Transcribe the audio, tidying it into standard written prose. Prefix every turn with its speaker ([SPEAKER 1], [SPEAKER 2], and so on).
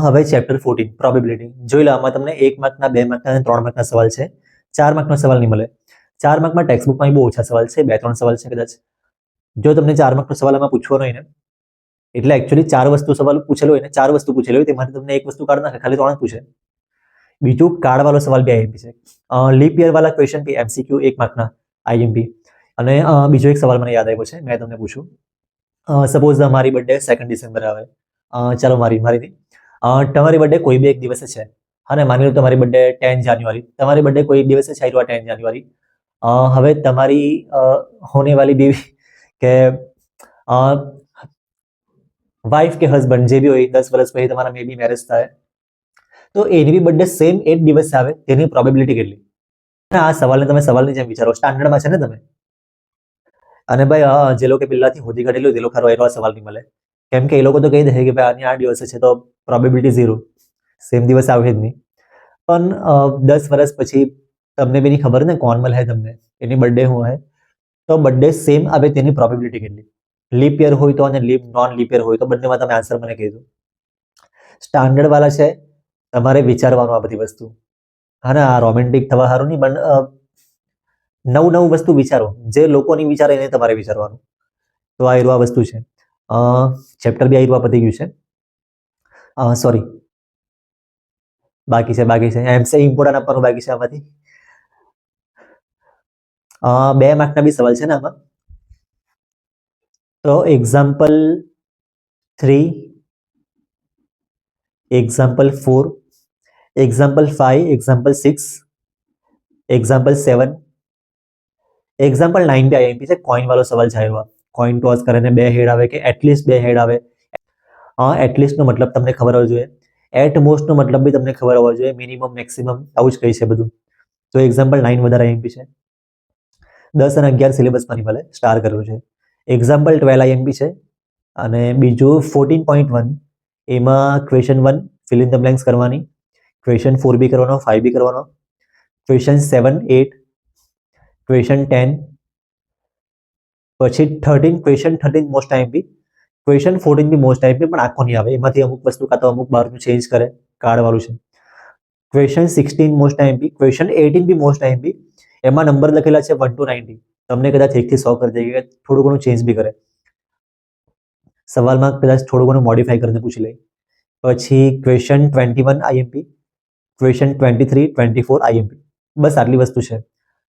[SPEAKER 1] હવે chapter 14 probability જોઈ લો. આમાં તમને 1 માર્કના 2 માર્કના અને 3 માર્કના સવાલ છે. 4 માર્કનો સવાલ નહીં મળે. 4 માર્કમાં ટેક્સ્ટ બુકમાં બહુ ઓછા સવાલ છે, 2-3 સવાલ છે કદાચ. જો તમને 4 માર્કનો સવાલ આમાં પૂછવાનો હોય ને, એટલે એકચ્યુઅલી 4 વસ્તુ સવાલ પૂછેલો હોય ને, 4 વસ્તુ પૂછેલી હોય તેમાંથી તમને એક વસ્તુ કાઢ નાખે, ખાલી 3 જ પૂછે. બીજું કાર્ડ વાળો સવાલ 2 IMP છે. લીપ યર વાળા ક્વેશ્ચન બી MCQ 1 માર્કના IMP. અને બીજો એક સવાલ મને યાદ આવ્યો છે, મેં તમને પૂછું. સપોઝ મારી બર્થડે 2 ડિસેમ્બરે આવે. ચાલો મારી નહીં, તમારી બર્થડે કોઈ બી એક દિવસે છે. હા ને, માની લો તમારી બર્થડે 10 જાન્યુઆરી, તમારી બર્થડે કોઈ એક દિવસે છે, 10 જાન્યુઆરી. હવે તમારી હોने वाली बीवी કે વાઇફ કે હસબન્ડ જે બી હોય 10 વર્ષ પછી તમારા મે બી મેરેજ થાય, તો એની બી બર્થડે સેમ એ જ દિવસે આવે, તેની પ્રોબેબિલિટી કેટલી? આ સવાલને તમે સવાલની જેમ વિચારો, સ્ટાન્ડર્ડમાં છે ને તમે. અને ભાઈ જે લોકો પહેલાથી હોદી કાઢેલું તે લોકો ખરો સવાલ નહીં મળે, કેમ કે એ લોકો તો કહી દે કે ભાઈ આની 8 દિવસે છે તો પ્રોબેબિલિટી 0, સેમ દિવસ આવે જ નહીં. પણ 10 વર્ષ પછી તમને બી ખબર ને કોણ મળે તમને, એની બર્થડે શું હોય, તો બર્થડે સેમ આવે તેની પ્રોબેબિલિટી કેટલી? લીપ યર હોય તો અને નોન લીપ યર હોય તો બંનેમાં તમે આન્સર મને કહી દો. સ્ટાન્ડર્ડ વાળા છે, તમારે વિચારવાનું આ બધી વસ્તુ. હા ને, આ રોમેન્ટિક થવા સારું નહીં, પણ નવું વસ્તુ વિચારો, જે લોકો નહીં વિચારે એને તમારે વિચારવાનું. તો આ વસ્તુ છે. ચેપ્ટર બી આ પતી ગયું છે. સોરી, બાકી છે એમસે ઇમ્પોર્ટન્ટ આપવાનું બાકી છે આમાંથી. 2 માર્કના બી સવાલ છે ને આમાં. તો example 3, example 4, example 5, example 6, example 7, example 9 બી IMP છે. કોઈન વાળો સવાલ છે. કોઈન ટોસ કરીને 2 હેડ આવે કે એટલીસ્ટ 2 હેડ આવે. એટલીસ્ટનો મતલબ તમને ખબર હોવો જોઈએ, એટ મોસ્ટનો મતલબ બી તમને ખબર હોવો જોઈએ, મિનિમમ મેક્સિમમ આવું જ કહી છે બધું. તો એક્ઝામ્પલ 9 વધારે IMP છે. 10 અને 11 સિલેબસમાં નહીં મળે, સ્ટાર કરેલું છે. એક્ઝામ્પલ 12 IMP છે. અને બીજું 14.1 એમાં question 1 fill in the blanks કરવાની, ક્વેશ્ચન 4 બી કરવાનો, 5 બી કરવાનો, ક્વેશ્ચન 7, 8, ક્વેશ્ચન 10, પછી 13, ક્વેશ્ચન 13 મોસ્ટ IMP, ક્વેશ્ચન 14 બી મોસ્ટ IMP, પણ આખો નહીં આવે, એમાંથી અમુક વસ્તુ કાં તો અમુક બહારનું ચેન્જ કરે, કાર્ડ વાળું છે. ક્વેશ્ચન 16 મોસ્ટ IMP, ક્વેશ્ચન 18 બી મોસ્ટ IMP, એમાં નંબર લખેલા છે 1 to 90, તમને કદાચ 1 થી 100 કરી દે, થોડું ઘણું ચેન્જ બી કરે, સવાલમાં કદાચ થોડું ઘણું મોડિફાઈ કરીને પૂછી લે. પછી ક્વેશ્ચન 21 IMP, ક્વેશ્ચન 23, 24 IMP. બસ આટલી વસ્તુ છે.